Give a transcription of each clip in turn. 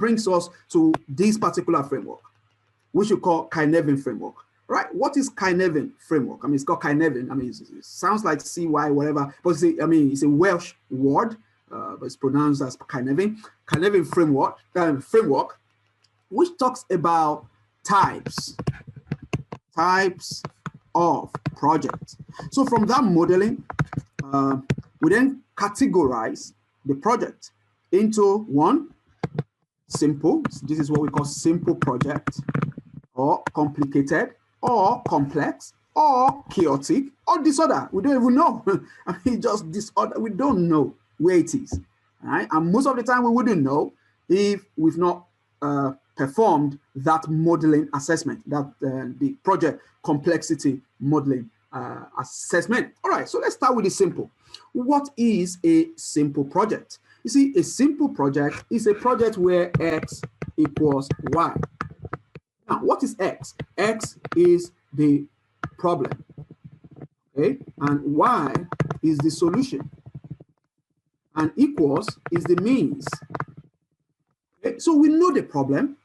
brings us to this particular framework, which we call kuh-NEV-in framework. Right? What is kuh-NEV-in framework? I mean, it's called kuh-NEV-in. I mean, it sounds like CY, whatever, but it's a Welsh word, but it's pronounced as kuh-NEV-in. Kuh-NEV-in framework, which talks about types of projects. So from that modeling, we then categorize the project into one, simple. This is what we call simple project, or complicated, or complex, or chaotic, or disorder. We don't even know. I mean, just disorder. We don't know where it is. Right? And most of the time we wouldn't know if we've not performed that modeling assessment, that the project complexity modeling assessment. All right, so let's start with the simple. What is a simple project? You see, a simple project is a project where X equals Y. Now, what is X? X is the problem, okay? And Y is the solution. And equals is the means. Okay? So we know the problem.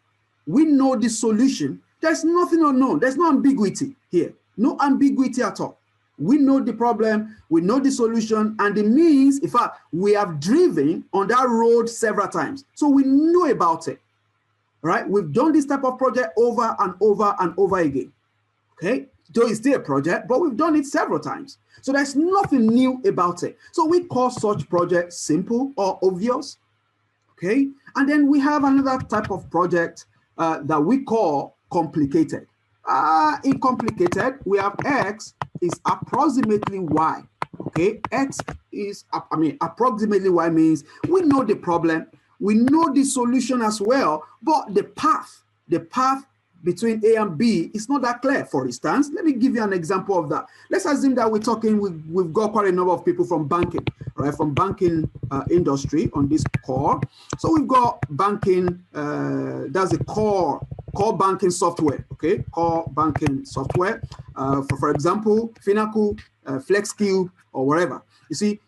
We know the solution. There's nothing unknown. There's no ambiguity here. No ambiguity at all. We know the problem, we know the solution, and the means. In fact, we have driven on that road several times. So we know about it, right? We've done this type of project over and over and over again, okay? Though it's still a project, but we've done it several times. So there's nothing new about it. So we call such projects simple or obvious, okay? And then we have another type of project that we call complicated. In complicated, we have X is approximately Y. Okay, X is, approximately Y means we know the problem, we know the solution as well, but the path between A and B is not that clear. For instance, let me give you an example of that. Let's assume that we're talking, we've got quite a number of people from banking, right? From banking industry on this core. So we've got banking, that's a core banking software, okay? Core banking software. For example, Finnacle, FlexCube, or whatever. You see,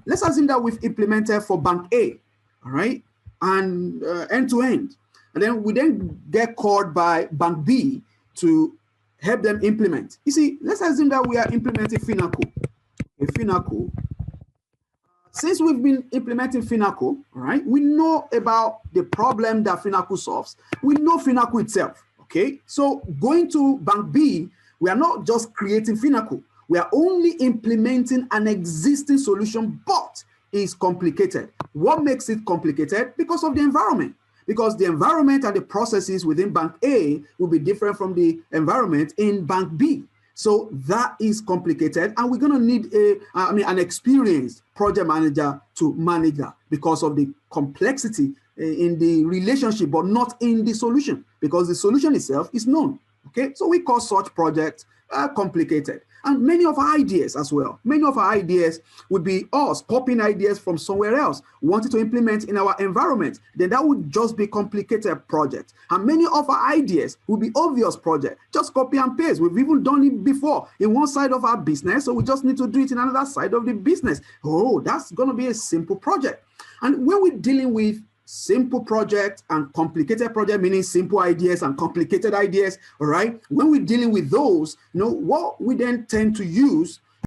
let's assume that we've implemented for bank A, all right? And end to end. And then we then get called by bank B to help them implement. You see, let's assume that we are implementing Finnacle. Finnacle. Since we've been implementing Finnacle, right, we know about the problem that Finnacle solves. We know Finnacle itself, okay? So going to bank B, we are not just creating Finnacle. We are only implementing an existing solution, but it's complicated. What makes it complicated? Because of the environment. Because the environment and the processes within bank A will be different from the environment in bank B. So that is complicated, and we're going to need an experienced project manager to manage that because of the complexity in the relationship, but not in the solution, because the solution itself is known. Okay, so we call such projects complicated. And many of our ideas as well, many of our ideas would be us copying ideas from somewhere else, wanting to implement in our environment. Then that would just be complicated project. And many of our ideas will be obvious project, just copy and paste. We've even done it before in one side of our business, so we just need to do it in another side of the business. Oh, that's going to be a simple project. And when we're dealing with simple project and complicated project, meaning simple ideas and complicated ideas, all right? When we're dealing with those, what we then tend to use